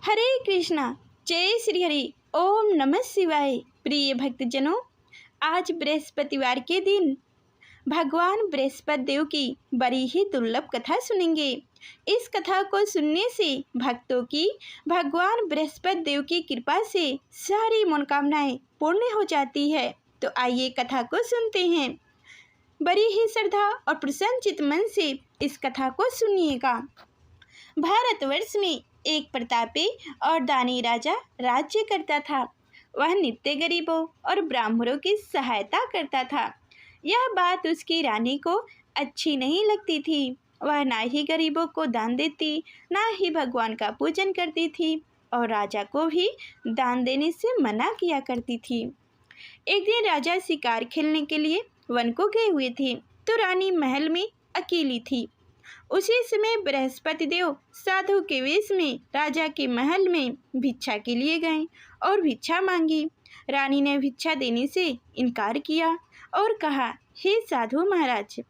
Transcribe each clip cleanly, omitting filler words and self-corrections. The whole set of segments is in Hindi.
हरे कृष्णा, जय श्री हरि, ओम नमः शिवाय। प्रिय भक्तजनों, आज बृहस्पतिवार के दिन भगवान बृहस्पति देव की बड़ी ही दुर्लभ कथा सुनेंगे। इस कथा को सुनने से भक्तों की भगवान बृहस्पति देव की कृपा से सारी मनोकामनाएं पूर्ण हो जाती है। तो आइए कथा को सुनते हैं। बड़ी ही श्रद्धा और प्रसन्नचित मन से इस कथा को सुनिएगा। भारतवर्ष में एक प्रतापी और दानी राजा राज्य करता था। वह नित्य गरीबों और ब्राह्मणों की सहायता करता था। यह बात उसकी रानी को अच्छी नहीं लगती थी। वह ना ही गरीबों को दान देती, ना ही भगवान का पूजन करती थी और राजा को भी दान देने से मना किया करती थी। एक दिन राजा शिकार खेलने के लिए वन को गए हुए थे, तो रानी महल में अकेली थी। उसी समय बृहस्पति देव साधु के वेश में राजा के महल में भिक्षा के लिए गए और भिक्षा मांगी। रानी ने भिक्षा देने से इनकार किया और कहा, हे साधु महाराज,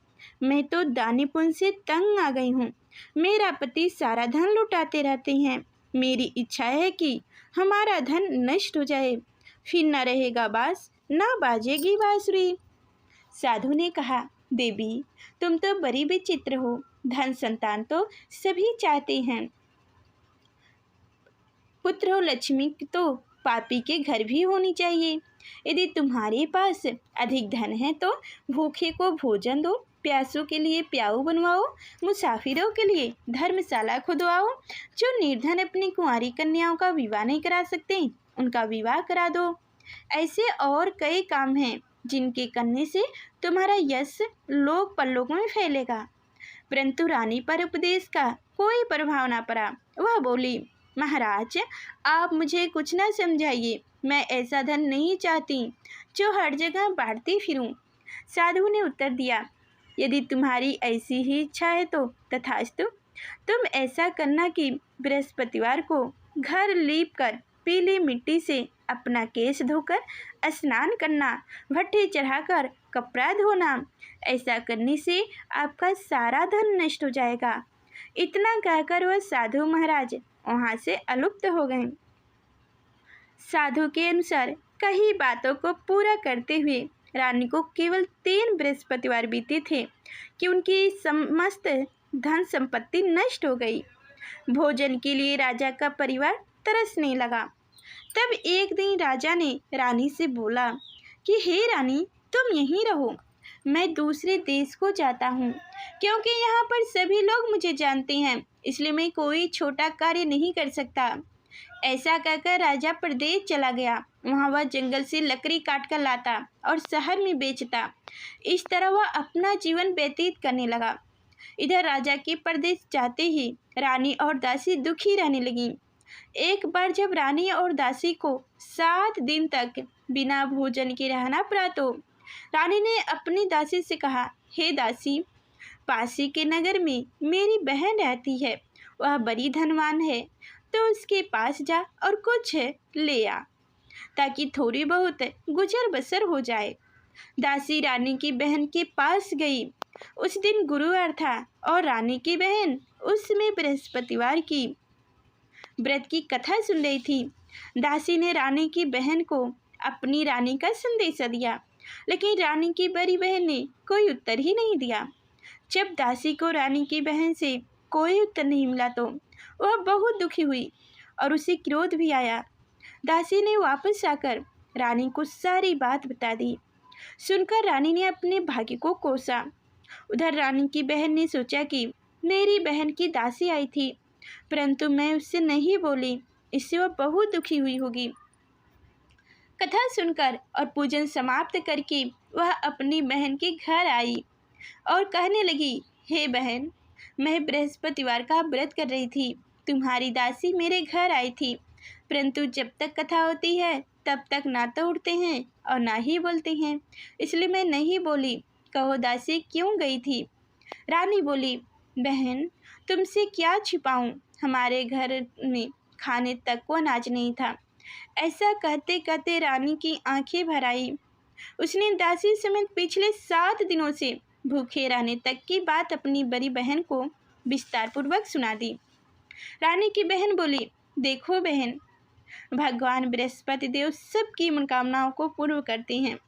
मैं तो दानी पुण्य से तंग आ गई हूँ। मेरा पति सारा धन लुटाते रहते हैं। मेरी इच्छा है कि हमारा धन नष्ट हो जाए, फिर न रहेगा बांस, न बाजेगी बांसुरी। साधु ने कहा, देवी, तुम तो बड़ी विचित्र हो। धन संतान तो सभी चाहते हैं, पुत्र और लक्ष्मी तो पापी के घर भी होनी चाहिए। यदि तुम्हारे पास अधिक धन है तो भूखे को भोजन दो, प्यासों के लिए प्याऊ बनवाओ, मुसाफिरों के लिए धर्मशाला खुदवाओ। जो निर्धन अपनी कुंवारी कन्याओं का विवाह नहीं करा सकते, उनका विवाह करा दो। ऐसे और कई काम हैं जिनके करने से तुम्हारा यश लोक परलोक में फैलेगा। परंतु रानी पर उपदेश का कोई प्रभाव न पड़ा। वह बोली, महाराज, आप मुझे कुछ न समझाइए। मैं ऐसा धन नहीं चाहती जो हर जगह बांटती फिरूं। साधु ने उत्तर दिया, यदि तुम्हारी ऐसी ही इच्छा है तो तथास्तु। तुम ऐसा करना कि बृहस्पतिवार को घर लीप कर पीली मिट्टी से अपना केश धोकर स्नान करना, भट्ठी चढ़ाकर कपड़ा धोना। ऐसा करने से आपका सारा धन नष्ट हो जाएगा। इतना कहकर वह साधु महाराज वहाँ से अलुप्त हो गए। साधु के अनुसार कई बातों को पूरा करते हुए रानी को केवल 3 बृहस्पतिवार बीते थे कि उनकी समस्त धन संपत्ति नष्ट हो गई। भोजन के लिए राजा का परिवार तरसने लगा। तब एक दिन राजा ने रानी से बोला कि हे रानी, तुम यहीं रहो, मैं दूसरे देश को जाता हूँ, क्योंकि यहाँ पर सभी लोग मुझे जानते हैं, इसलिए मैं कोई छोटा कार्य नहीं कर सकता। ऐसा कहकर राजा परदेश चला गया। वहाँ वह जंगल से लकड़ी काट कर लाता और शहर में बेचता। इस तरह वह अपना जीवन व्यतीत करने लगा। इधर राजा के परदेश जाते ही रानी और दासी दुखी रहने लगी। एक बार जब रानी और दासी को 7 दिन तक बिना भोजन के रहना पड़ा तो रानी ने अपनी दासी से कहा, हे दासी, पासी के नगर में मेरी बहन रहती है। वह बड़ी धनवान है, तो उसके पास जा और कुछ ले आ, ताकि थोड़ी बहुत गुजर बसर हो जाए। दासी रानी की बहन के पास गई। उस दिन गुरुवार था और रानी की बहन उसमें बृहस्पतिवार की व्रत की कथा सुन रही थी। दासी ने रानी की बहन को अपनी रानी का संदेश दिया, लेकिन रानी की बड़ी बहन ने कोई उत्तर ही नहीं दिया। जब दासी को रानी की बहन से कोई उत्तर नहीं मिला तो वह बहुत दुखी हुई और उसे क्रोध भी आया। दासी ने वापस आकर रानी को सारी बात बता दी। सुनकर रानी ने अपने भाग्य को कोसा। उधर रानी की बहन ने सोचा कि मेरी बहन की दासी आई थी, परंतु मैं उससे नहीं बोली, इससे वह बहुत दुखी हुई होगी। कथा सुनकर और पूजन समाप्त करके वह अपनी बहन के घर आई और कहने लगी, हे बहन, मैं बृहस्पतिवार का व्रत कर रही थी। तुम्हारी दासी मेरे घर आई थी, परंतु जब तक कथा होती है तब तक ना तो उठते हैं और ना ही बोलते हैं, इसलिए मैं नहीं बोली। कहो दासी क्यों गई थी? रानी बोली, बहन, तुमसे क्या छिपाऊं, हमारे घर में खाने तक को अनाज नहीं था। ऐसा कहते कहते रानी की आंखें भर आई। उसने दासी समेत पिछले 7 दिनों से भूखे रहने तक की बात अपनी बड़ी बहन को विस्तार पूर्वक सुना दी। रानी की बहन बोली, देखो बहन, भगवान बृहस्पति देव सबकी मनोकामनाओं को पूर्ण करते हैं।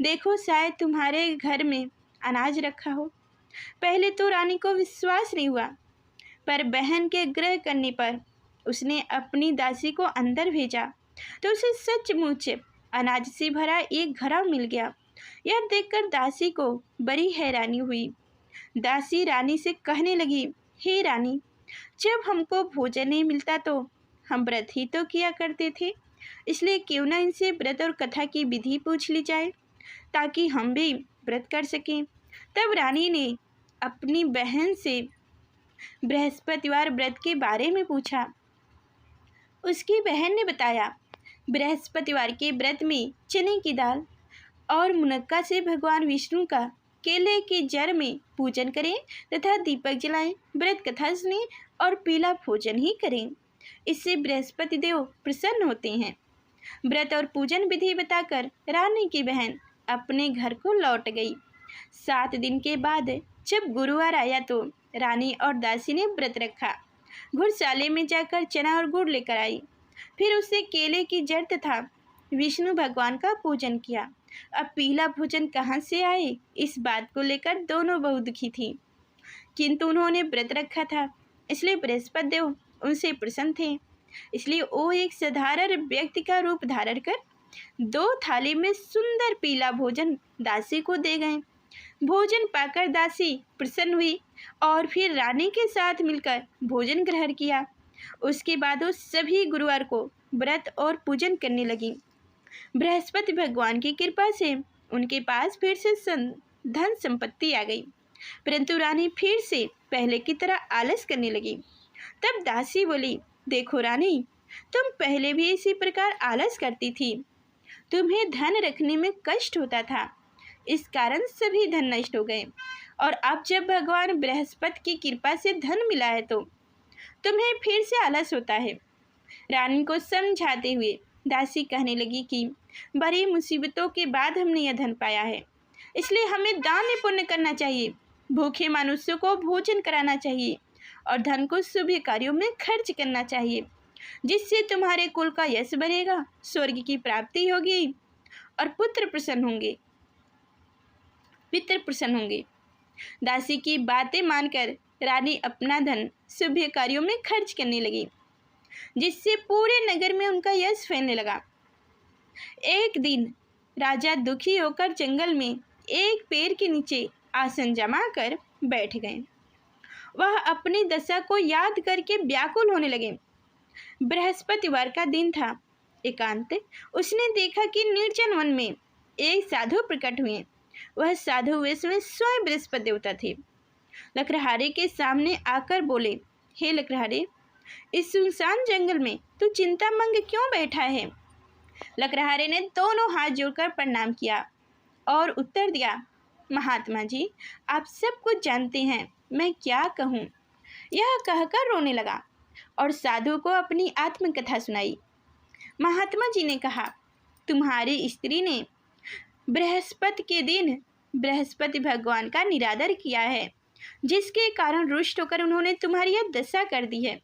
देखो, शायद तुम्हारे घर में अनाज रखा हो। पहले तो रानी को विश्वास नहीं हुआ, पर बहन के ग्रह करने पर उसने अपनी दासी को अंदर भेजा तो उसे सचमुच अनाज से भरा एक घड़ा मिल गया। यह देखकर दासी को बड़ी हैरानी हुई। दासी रानी से कहने लगी, हे रानी, जब हमको भोजन नहीं मिलता तो हम व्रत ही तो किया करते थे, इसलिए क्यों ना इनसे व्रत और कथा की विधि पूछ ली जाए ताकि हम भी व्रत कर सकें। तब रानी ने अपनी बहन से बृहस्पतिवार व्रत के बारे में पूछा। उसकी बहन ने बताया, बृहस्पतिवार के व्रत में चने की दाल और मुनक्का से भगवान विष्णु का केले के जड़ में पूजन करें तथा दीपक जलाएं, व्रत कथा सुनें और पीला भोजन ही करें। इससे बृहस्पति देव प्रसन्न होते हैं। व्रत और पूजन विधि बताकर रानी की बहन अपने घर को लौट गई। 7 दिन के बाद जब गुरुवार आया तो रानी और दासी ने व्रत रखा। घुड़शाले में जाकर चना और गुड़ लेकर आई। फिर उससे केले की जड़ तथा विष्णु भगवान का पूजन किया। अब पीला भोजन कहाँ से आए, इस बात को लेकर दोनों बहुत दुखी थी, किंतु उन्होंने व्रत रखा था, इसलिए बृहस्पति देव उनसे प्रसन्न थे। इसलिए वो एक साधारण व्यक्ति का रूप धारण कर 2 थाली में सुंदर पीला भोजन दासी को दे गए। भोजन पाकर दासी प्रसन्न हुई और फिर रानी के साथ मिलकर भोजन ग्रहण किया। उसके बाद वो सभी गुरुवार को व्रत और पूजन करने लगी। बृहस्पति भगवान की कृपा से उनके पास फिर से धन संपत्ति आ गई, परंतु रानी फिर से पहले की तरह आलस करने लगी। तब दासी बोली, देखो रानी, तुम पहले भी इसी प्रकार आलस करती थी। तुम्हें धन रखने में कष्ट होता था, इस कारण सभी धन नष्ट हो गए, और अब जब भगवान बृहस्पति की कृपा से धन मिला है तो तुम्हें फिर से आलस होता है। रानी को समझाते हुए दासी कहने लगी कि बड़ी मुसीबतों के बाद हमने यह धन पाया है, इसलिए हमें दान पुण्य करना चाहिए, भूखे मनुष्यों को भोजन कराना चाहिए और धन को शुभ कार्यों में खर्च करना चाहिए, जिससे तुम्हारे कुल का यश बढ़ेगा, स्वर्ग की प्राप्ति होगी और पितृ प्रसन्न होंगे। दासी की बातें मानकर रानी अपना धन शुभ कार्यों में खर्च करने लगी, जिससे पूरे नगर में उनका यश फैलने लगा। एक दिन राजा दुखी होकर जंगल में एक पेड़ के नीचे आसन जमा कर बैठ गए। वह अपनी दशा को याद करके व्याकुल होने लगे। बृहस्पतिवार का दिन था। एकांत उसने देखा कि निर्जन वन में एक साधु प्रकट हुए। वह साधु वेश में स्वयं बृहस्पति देवता थे। लकड़हारे के सामने आकर बोले, हे लकड़हारे, इस सुनसान जंगल में तू चिंता मंग क्यों बैठा है? लकड़हारे ने दोनों हाथ जोड़कर प्रणाम किया और उत्तर दिया, महात्मा जी, आप सब कुछ जानते हैं, मैं क्या कहूँ। यह कहकर रोने लगा और साधु को अपनी आत्मकथा सुनाई। महात्मा जी ने कहा, तुम्हारी स्त्री ने बृहस्पति के दिन बृहस्पति भगवान का निरादर किया है, जिसके कारण रुष्ट होकर उन्होंने तुम्हारी यह दशा कर दी है।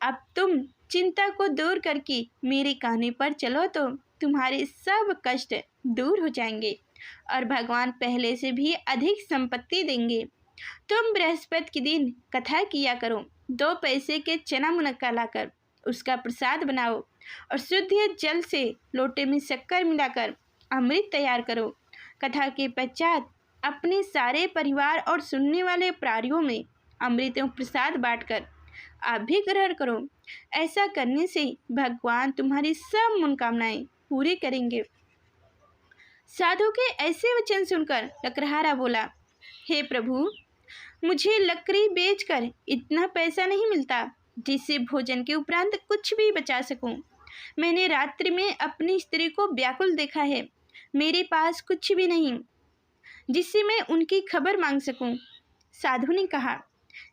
अब तुम चिंता को दूर करके मेरे कहने पर चलो तो तुम्हारे सब कष्ट दूर हो जाएंगे और भगवान पहले से भी अधिक संपत्ति देंगे। तुम बृहस्पति के दिन कथा किया करो, 2 पैसे के चना मुनक्का लाकर उसका प्रसाद बनाओ और शुद्ध जल से लोटे में शक्कर मिलाकर अमृत तैयार करो। कथा के पश्चात अपने सारे परिवार और सुनने वाले प्राणियों में अमृत एवं प्रसाद बांटकर आप भी ग्रहण करो। ऐसा करने से भगवान तुम्हारी सब मनोकामनाएं पूरी करेंगे। साधु के ऐसे वचन सुनकर लकड़हारा बोला, हे प्रभु, मुझे लकड़ी बेचकर इतना पैसा नहीं मिलता जिससे भोजन के उपरांत कुछ भी बचा सकूं। मैंने रात्रि में अपनी स्त्री को व्याकुल देखा है, मेरे पास कुछ भी नहीं जिससे मैं उनकी खबर मांग सकूं। साधु ने कहा,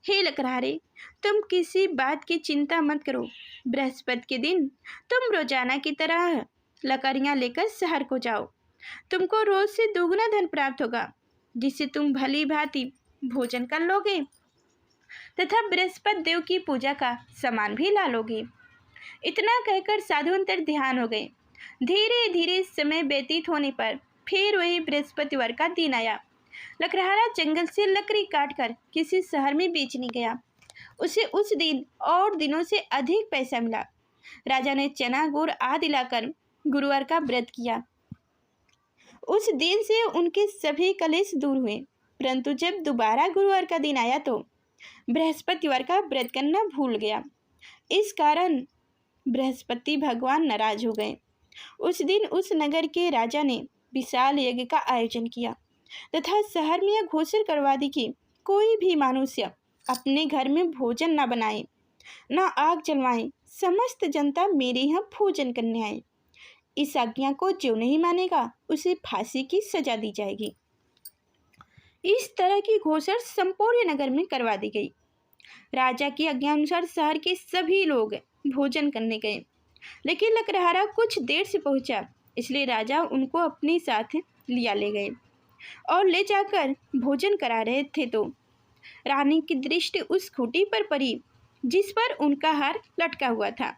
हे लकड़हारे, तुम किसी बात की चिंता मत करो। बृहस्पति के दिन तुम रोजाना की तरह लकड़ियाँ लेकर शहर को जाओ। तुमको रोज से दोगुना धन प्राप्त होगा, जिससे तुम भली भांति भोजन कर लोगे तथा बृहस्पति देव की पूजा का सामान भी ला लोगे। इतना कहकर साधु अंतर ध्यान हो गए। धीरे धीरे समय व्यतीत होने पर फिर वही बृहस्पतिवार का दिन आया। लकड़हारा जंगल से लकड़ी काटकर किसी शहर में बेचने गया। उसे उस दिन और दिनों से अधिक पैसा मिला। राजा ने चना गुड़ आदि लाकर गुरुवार का व्रत किया। उस दिन से उनके सभी कलेश दूर हुए। परंतु जब दोबारा गुरुवार का दिन आया तो बृहस्पतिवार का व्रत करना भूल गया। इस कारण बृहस्पति भगवान नाराज हो गए। उस दिन उस नगर के राजा ने विशाल यज्ञ का आयोजन किया तथा शहर में यह घोषणा करवा दी कि कोई भी मनुष्य अपने घर में भोजन न बनाए, न आग जलवाए। समस्त जनता मेरे यहाँ भोजन करने आए। इस आज्ञा को जो नहीं मानेगा उसे फांसी की सजा दी जाएगी। इस तरह की घोषणा संपूर्ण नगर में करवा दी गई। राजा की आज्ञा अनुसार शहर के सभी लोग भोजन करने गए, लेकिन लकड़हारा कुछ देर से पहुंचा, इसलिए राजा उनको अपने साथ लिया ले गए और ले जाकर भोजन करा रहे थे तो रानी की दृष्टि उस खूंटी पर पड़ी जिस पर उनका हार लटका हुआ था।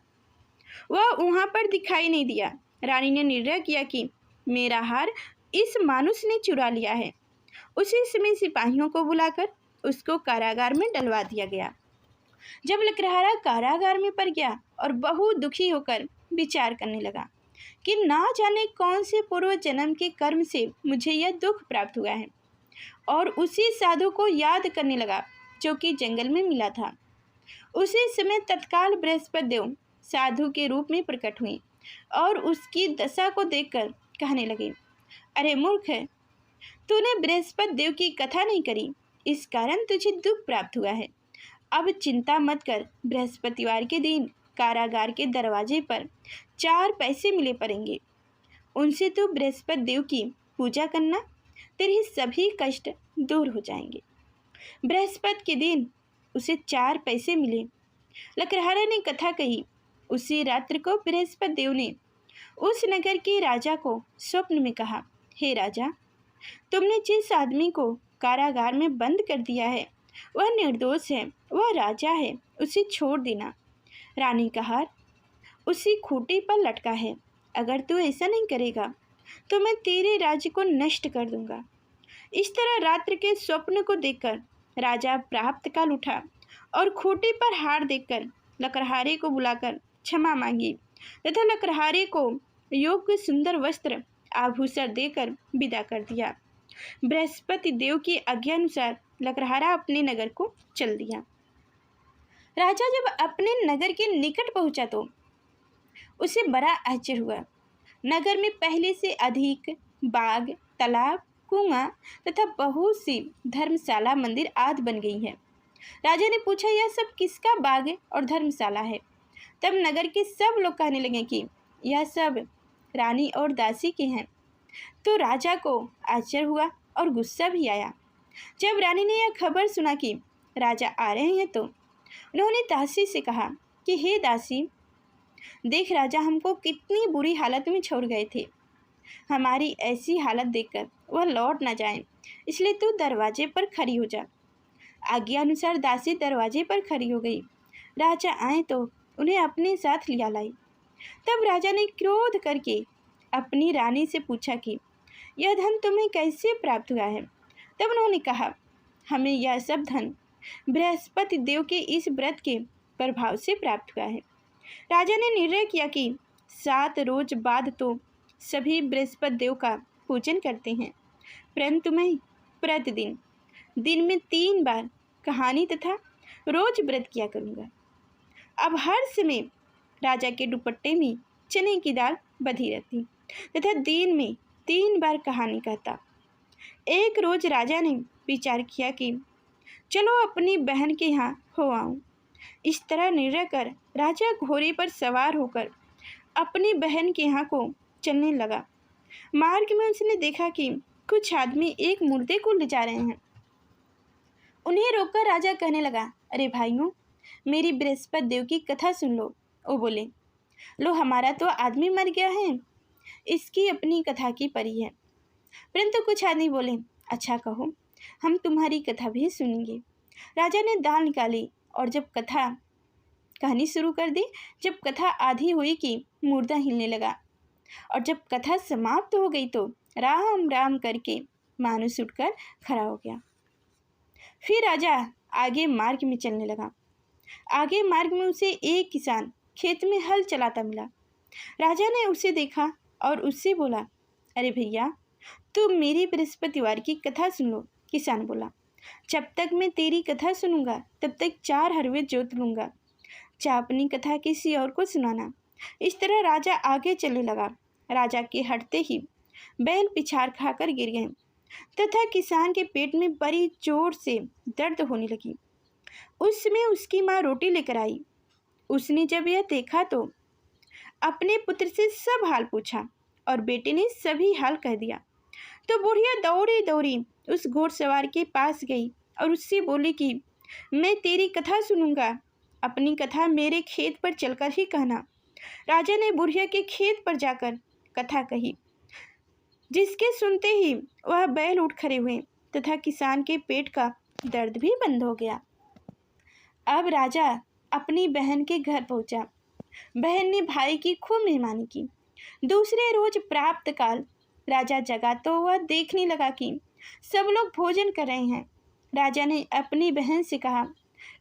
वह वहां पर दिखाई नहीं दिया। रानी ने निर्णय किया कि मेरा हार इस मानुष ने चुरा लिया है। उसी समय सिपाहियों को बुलाकर उसको कारागार में डलवा दिया गया। जब लकड़हारा कारागार में पड़ गया और बहुत दुखी होकर विचार करने लगा कि ना जाने कौन से पूर्व जन्म के कर्म से मुझे यह दुख प्राप्त हुआ है, और उसी साधु को याद करने लगा जो कि जंगल में मिला था। उसी समय तत्काल बृहस्पति देव साधु के रूप में प्रकट हुए और उसकी दशा को देखकर कहने लगे, अरे मूर्ख है, तूने बृहस्पति देव की कथा नहीं करी, इस कारण तुझे दुख प्राप्त हुआ है। अब चिंता मत कर। बृहस्पतिवार के दिन कारागार के दरवाजे पर 4 पैसे मिले पड़ेंगे। उनसे तो बृहस्पति देव की पूजा करना, तेरे सभी कष्ट दूर हो जाएंगे। बृहस्पति के दिन उसे 4 पैसे मिले। लकड़हारा ने कथा कही। उसी रात्रि को बृहस्पति देव ने उस नगर के राजा को स्वप्न में कहा, हे राजा, तुमने जिस आदमी को कारागार में बंद कर दिया है वह निर्दोष है, वह राजा है, उसे छोड़ देना। रानी का हार उसी खूंटी पर लटका है। अगर तू ऐसा नहीं करेगा तो मैं तेरे राज्य को नष्ट कर दूंगा। इस तरह रात्रि के स्वप्न को देखकर राजा प्राप्त काल उठा और खूंटी पर हार देखकर लकड़हारे को बुलाकर क्षमा मांगी तथा लकड़हारे को योग्य सुंदर वस्त्र आभूषण देकर विदा कर दिया। बृहस्पति देव की आज्ञा अनुसार लकड़हारा अपने नगर को चल दिया। राजा जब अपने नगर के निकट पहुंचा तो उसे बड़ा आश्चर्य हुआ। नगर में पहले से अधिक बाग, तालाब, कुआं तथा बहुत सी धर्मशाला, मंदिर आदि बन गई है। राजा ने पूछा, यह सब किसका बाग और धर्मशाला है? तब नगर के सब लोग कहने लगे कि यह सब रानी और दासी के हैं। तो राजा को आश्चर्य हुआ और गुस्सा भी आया। जब रानी ने यह खबर सुना कि राजा आ रहे हैं तो उन्होंने दासी से कहा कि हे दासी, देख राजा हमको कितनी बुरी हालत में छोड़ गए थे। हमारी ऐसी हालत देखकर वह लौट न जाए, इसलिए तू दरवाजे पर खड़ी हो जा। आज्ञा अनुसार दासी दरवाजे पर खड़ी हो गई। राजा आए तो उन्हें अपने साथ लिया लाई। तब राजा ने क्रोध करके अपनी रानी से पूछा कि यह धन तुम्हें कैसे प्राप्त हुआ है? तब उन्होंने कहा, हमें यह सब धन बृहस्पति देव के इस व्रत के प्रभाव से प्राप्त हुआ है। राजा ने निर्णय किया कि 7 रोज बाद तो सभी बृहस्पति देव का पूजन करते हैं, परंतु मैं प्रतिदिन दिन में 3 बार कहानी तथा रोज व्रत किया करूँगा। अब हर समय राजा के दुपट्टे में चने की दाल बधी रहती तथा दिन में 3 बार कहानी कहता। एक रोज राजा ने विचार किया कि चलो अपनी बहन के यहाँ हो आऊँ। इस तरह निर्णय कर राजा घोड़े पर सवार होकर अपनी बहन के यहाँ को चलने लगा। मार्ग में उसने देखा कि कुछ आदमी एक मुर्दे को ले जा रहे हैं। उन्हें रोककर राजा कहने लगा, अरे भाइयों, मेरी बृहस्पति देव की कथा सुन लो। वो बोले, लो हमारा तो आदमी मर गया है, इसकी अपनी कथा की परी है। परंतु कुछ आदमी बोले, अच्छा कहो, हम तुम्हारी कथा भी सुनेंगे। राजा ने दाल निकाली और जब कथा कहानी शुरू कर दी। जब कथा आधी हुई कि मुर्दा हिलने लगा और जब कथा समाप्त हो गई तो राम राम करके मानुस उठकर खड़ा हो गया। फिर राजा आगे मार्ग में चलने लगा। आगे मार्ग में उसे एक किसान खेत में हल चलाता मिला। राजा ने उसे देखा और उससे बोला, अरे भैया, तुम मेरी बृहस्पतिवार की कथा सुन लो। किसान बोला, जब तक मैं तेरी कथा सुनूंगा तब तक 4 हरवे जोत लूंगा। चाहे अपनी कथा किसी और को सुनाना। इस तरह राजा आगे चलने लगा। राजा के हटते ही बैल पिछाड़ खाकर गिर गए तथा किसान के पेट में बड़ी जोर से दर्द होने लगी। उस समय उसकी माँ रोटी लेकर आई। उसने जब यह देखा तो अपने पुत्र से सब हाल पूछा और बेटे ने सभी हाल कह दिया। तो बुढ़िया दौड़ी दौड़ी उस घोड़सवार के पास गई और उससे बोली कि मैं तेरी कथा सुनूंगा, अपनी कथा मेरे खेत पर चलकर ही कहना। राजा ने बुढ़िया के खेत पर जाकर कथा कही, जिसके सुनते ही वह बैल उठ खड़े हुए तथा किसान के पेट का दर्द भी बंद हो गया। अब राजा अपनी बहन के घर पहुंचा। बहन ने भाई की खूब मेहमानी की। दूसरे रोज प्राप्त काल राजा जगा तो वह देखने लगा कि सब लोग भोजन कर रहे हैं। राजा ने अपनी बहन से कहा,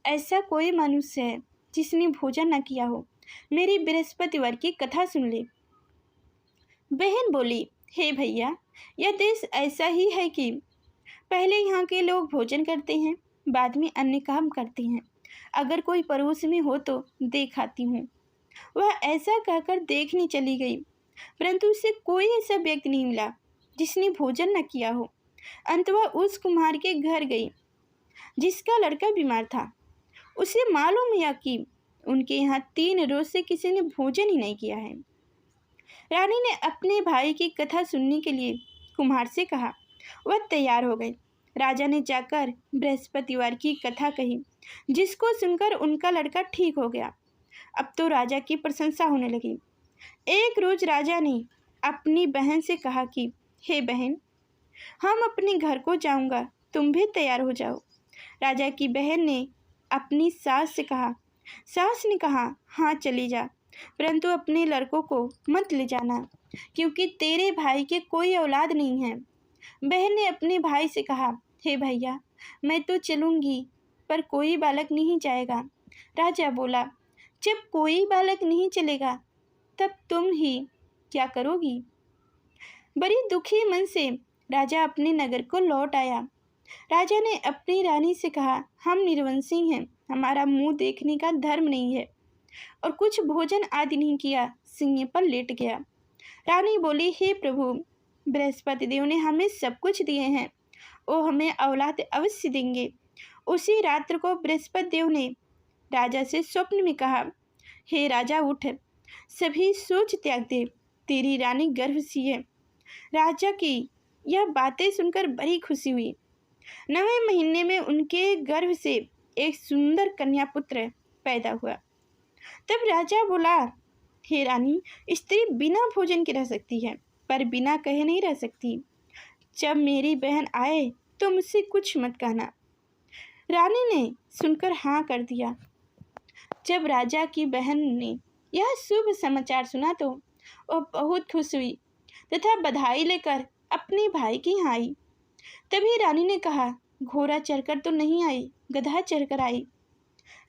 ऐसा कोई मनुष्य है जिसने भोजन न किया हो, मेरी बृहस्पतिवार की कथा सुन ले। बहन बोली, हे भैया, यह देश ऐसा ही है कि पहले यहाँ के लोग भोजन करते हैं, बाद में अन्य काम करते हैं। अगर कोई पड़ोस में हो तो देख आती हूँ। वह ऐसा कहकर देखने चली गई, परंतु उसे कोई ऐसा व्यक्ति नहीं मिला जिसने भोजन न किया हो। अंत वह उस कुम्हार के घर गई जिसका लड़का बीमार था। उसे मालूम हुआ कि उनके यहाँ 3 रोज से किसी ने भोजन ही नहीं किया है। रानी ने अपने भाई की कथा सुनने के लिए कुम्हार से कहा। वह तैयार हो गए। राजा ने जाकर बृहस्पतिवार की कथा कही, जिसको सुनकर उनका लड़का ठीक हो गया। अब तो राजा की प्रशंसा होने लगी। एक रोज राजा ने अपनी बहन से कहा कि हे बहन, हम अपने घर को जाऊंगा, तुम भी तैयार हो जाओ। राजा की बहन ने अपनी सास से कहा। सास ने कहा, हाँ चली जा, परंतु अपने लड़कों को मत ले जाना, क्योंकि तेरे भाई के कोई औलाद नहीं है। बहन ने अपने भाई से कहा, हे भैया, मैं तो चलूंगी, पर कोई बालक नहीं जाएगा। राजा बोला, जब कोई बालक नहीं चलेगा तब तुम ही क्या करोगी। बड़ी दुखी मन से राजा अपने नगर को लौट आया। राजा ने अपनी रानी से कहा, हम निर्वंशी हैं, हमारा मुंह देखने का धर्म नहीं है, और कुछ भोजन आदि नहीं किया, सिंह पर लेट गया। रानी बोली, हे प्रभु, बृहस्पति देव ने हमें सब कुछ दिए हैं, वो हमें औलाद अवश्य देंगे। उसी रात्र को बृहस्पति देव ने राजा से स्वप्न में कहा, हे राजा, उठ, सभी सोच त्याग दे, तेरी रानी गर्भवती है। राजा की यह बातें सुनकर बड़ी खुशी हुई। 9वें महीने में उनके गर्भ से एक सुंदर कन्या पुत्र पैदा हुआ। तब राजा बोला, हे रानी, स्त्री बिना भोजन के रह सकती है, पर बिना कहे नहीं रह सकती। जब मेरी बहन आए तो मुझसे कुछ मत कहना। रानी ने सुनकर हाँ कर दिया। जब राजा की बहन ने यह शुभ समाचार सुना तो वह बहुत खुश हुई तथा बधाई लेकर अपने भाई की यहाँ आई। तभी रानी ने कहा, घोड़ा चढ़कर तो नहीं आई, गधा चढ़कर आई।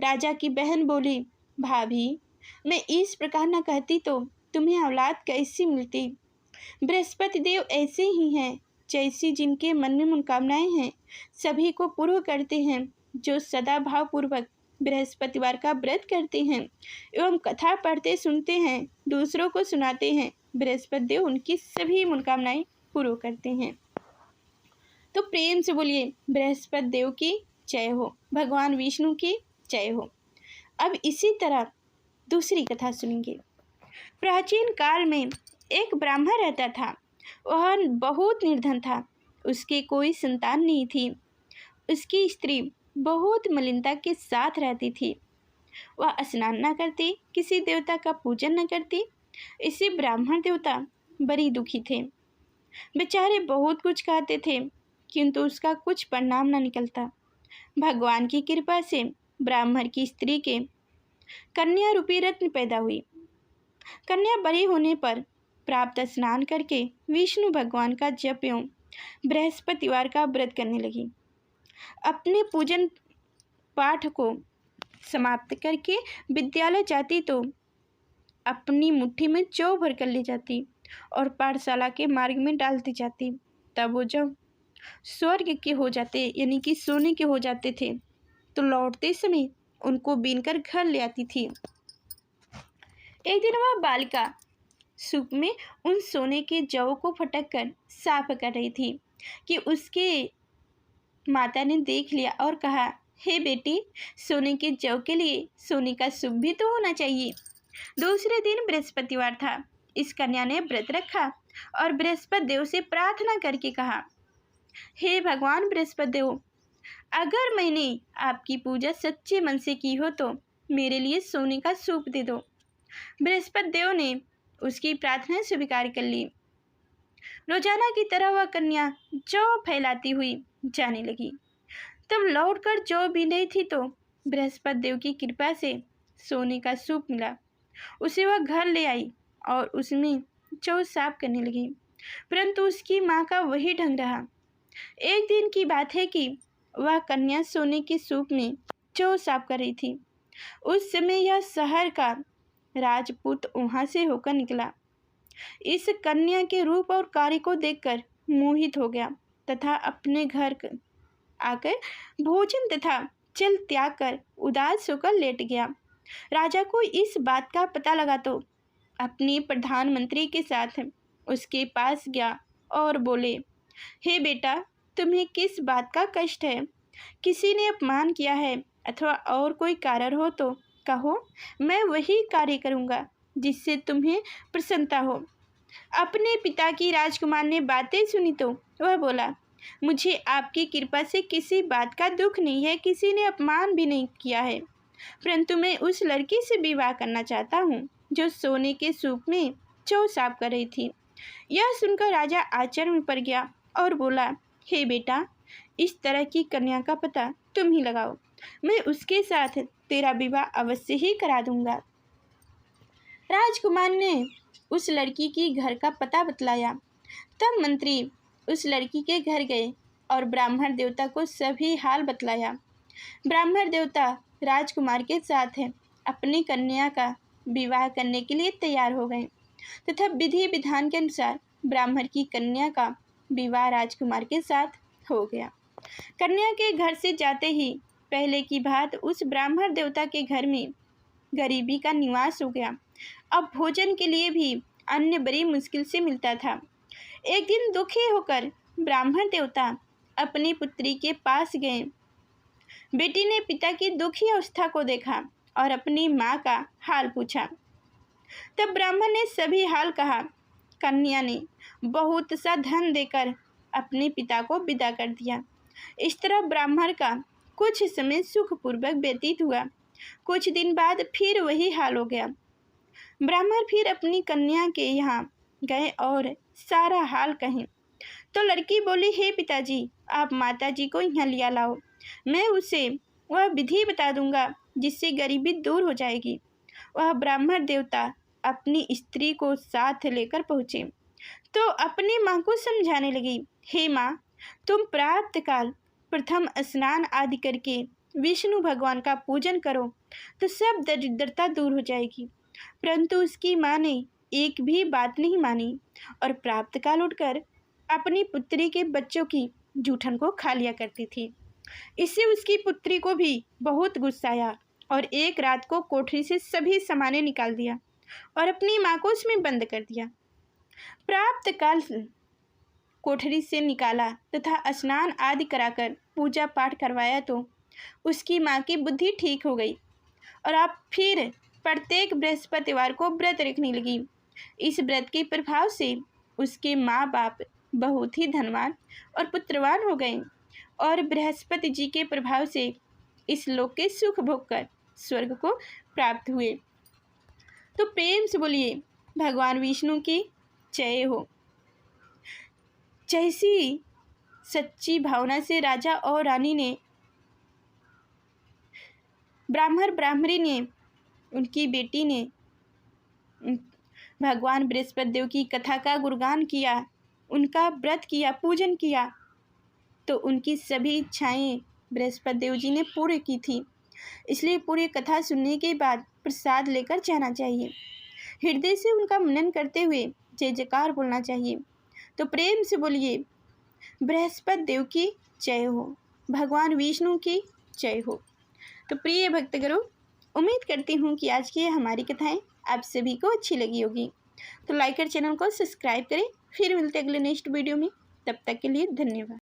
राजा की बहन बोली, भाभी, मैं इस प्रकार न कहती तो तुम्हें औलाद कैसी मिलती। बृहस्पति देव ऐसे ही हैं, जैसी जिनके मन में मनोकामनाएं हैं सभी को पूर्ण करते हैं। जो सदा भावपूर्वक बृहस्पतिवार का व्रत करते हैं एवं कथा पढ़ते सुनते हैं, दूसरों को सुनाते हैं, बृहस्पति देव उनकी सभी मनोकामनाएं पूर्ण करते हैं। तो प्रेम से बोलिए, बृहस्पति देव की जय हो, भगवान विष्णु की जय हो। अब इसी तरह दूसरी कथा सुनेंगे। प्राचीन काल में एक ब्राह्मण रहता था। वह बहुत निर्धन था। उसके कोई संतान नहीं थी। उसकी स्त्री बहुत मलिनता के साथ रहती थी। वह स्नान न करती, किसी देवता का पूजन न करती। इससे ब्राह्मण देवता बड़ी दुखी थे। बेचारे बहुत कुछ कहते थे, किंतु उसका कुछ परिणाम न निकलता। भगवान की कृपा से ब्राह्मण की स्त्री के कन्या रूपी रत्न पैदा हुई। कन्या बड़ी होने पर प्राप्त स्नान करके विष्णु भगवान का जप एवं बृहस्पतिवार का व्रत करने लगी। अपने पूजन पाठ को समाप्त करके विद्यालय जाती तो अपनी मुट्ठी में जौ भर कर ले जाती और पाठशाला के मार्ग में डालती जाती। तब वो जब स्वर्ग के हो जाते यानी कि सोने के हो जाते थे तो लौटते समय उनको बीनकर घर ले आती थी। एक दिन वह बालिका सूप में उन सोने के जौ को फटक कर साफ कर रही थी कि उसके माता ने देख लिया और कहा, हे बेटी, सोने के जौ के लिए सोने का सूप भी तो होना चाहिए। दूसरे दिन बृहस्पतिवार था। इस कन्या ने व्रत रखा और बृहस्पति देव से प्रार्थना करके कहा, हे भगवान बृहस्पति देव, अगर मैंने आपकी पूजा सच्चे मन से की हो तो मेरे लिए सोने का सूप दे दो। बृहस्पति देव ने उसकी प्रार्थना स्वीकार कर ली। रोजाना की तरह वह कन्या जौ फैलाती हुई जाने लगी। तब लौटकर जौ बीन रही थी तो बृहस्पति देव की कृपा से सोने का सूप मिला। उसे वह घर ले आई और उसमें जौ साफ करने लगी, परंतु उसकी माँ का वही ढंग रहा। एक दिन की बात है कि वह कन्या सोने के सूप में जौ साफ कर रही थी। उस समय यह शहर का राजपूत वहां से होकर निकला। इस कन्या के रूप और कार्य को देखकर मोहित हो गया तथा अपने घर आकर भोजन तथा जल त्याग कर उदास होकर लेट गया। राजा को इस बात का पता लगा तो अपने प्रधानमंत्री के साथ उसके पास गया और बोले, हे बेटा, तुम्हें किस बात का कष्ट है? किसी ने अपमान किया है अथवा और कोई कारण हो तो कहो, मैं वही कार्य करूँगा जिससे तुम्हें प्रसन्नता हो। अपने पिता की राजकुमार ने बातें सुनी तो वह बोला, मुझे आपकी कृपा से किसी बात का दुख नहीं है, किसी ने अपमान भी नहीं किया है, परंतु मैं उस लड़की से विवाह करना चाहता हूँ जो सोने के सूप में जौ साफ कर रही थी। यह सुनकर राजा आश्चर्य में पड़ गया और बोला, हे बेटा, इस तरह की कन्या का पता तुम ही लगाओ, मैं उसके साथ तेरा विवाह अवश्य ही करा दूंगा। राजकुमार ने उस लड़की की घर का पता बतलाया। तब मंत्री उस लड़की के घर गए और ब्राह्मण देवता को सभी हाल बतलाया। ब्राह्मण देवता राजकुमार के साथ अपनी कन्या का विवाह करने के लिए तैयार हो गए तथा विधि विधान के अनुसार ब्राह्मण की कन्या का विवाह राजकुमार के साथ हो गया। कन्या के घर से जाते ही पहले की बात उस ब्राह्मण देवता के घर में गरीबी का निवास हो गया। अब भोजन के लिए भी अन्न बड़ी मुश्किल से मिलता था। एक दिन दुखी होकर ब्राह्मण देवता अपनी पुत्री के पास गए। बेटी ने पिता की दुखी अवस्था को देखा और अपनी माँ का हाल पूछा। तब ब्राह्मण ने सभी हाल कहा। कन्या ने बहुत सा धन देकर अपने पिता को विदा कर दिया। इस तरह ब्राह्मण का कुछ समय सुखपूर्वक व्यतीत हुआ। कुछ दिन बाद फिर वही हाल हो गया। ब्राह्मण फिर अपनी कन्या के यहाँ गए और सारा हाल कहें तो लड़की बोली, हे पिताजी, आप माताजी को यहाँ लिया लाओ, मैं उसे वह विधि बता दूंगा जिससे गरीबी दूर हो जाएगी। वह ब्राह्मण देवता अपनी स्त्री को साथ लेकर पहुँचे तो अपनी माँ को समझाने लगी, हे माँ, तुम प्रातः काल प्रथम स्नान आदि करके विष्णु भगवान का पूजन करो तो सब दरिद्रता दूर हो जाएगी। परंतु उसकी माँ ने एक भी बात नहीं मानी और प्रातः काल उठकर अपनी पुत्री के बच्चों की जूठन को खा लिया करती थी। इससे उसकी पुत्री को भी बहुत गुस्सा आया और एक रात को कोठरी से सभी सामानें निकाल दिया और अपनी माँ को उसमें बंद कर दिया। प्रातः काल कोठरी से निकाला तथा स्नान आदि कराकर पूजा पाठ करवाया तो उसकी माँ की बुद्धि ठीक हो गई और अब फिर प्रत्येक बृहस्पतिवार को व्रत रखने लगी। इस व्रत के प्रभाव से उसके माँ बाप बहुत ही धनवान और पुत्रवान हो गए और बृहस्पति जी के प्रभाव से इस लोक के सुख भोग कर स्वर्ग को प्राप्त हुए। तो प्रेम से बोलिए भगवान विष्णु की जय हो। जैसी सच्ची भावना से राजा और रानी ने ब्राह्मणी ने उनकी बेटी ने भगवान बृहस्पति देव की कथा का गुणगान किया, उनका व्रत किया, पूजन किया, तो उनकी सभी इच्छाएं बृहस्पति देव जी ने पूरी की थी। इसलिए पूरी कथा सुनने के बाद प्रसाद लेकर जाना चाहिए। हृदय से उनका मनन करते हुए जय जयकार बोलना चाहिए। तो प्रेम से बोलिए, बृहस्पति देव की जय हो, भगवान विष्णु की जय हो। तो प्रिय भक्तगणों, उम्मीद करती हूँ कि आज की हमारी कथाएं आप सभी को अच्छी लगी होगी। तो लाइक कर चैनल को सब्सक्राइब करें। फिर मिलते अगले नेक्स्ट वीडियो में। तब तक के लिए धन्यवाद।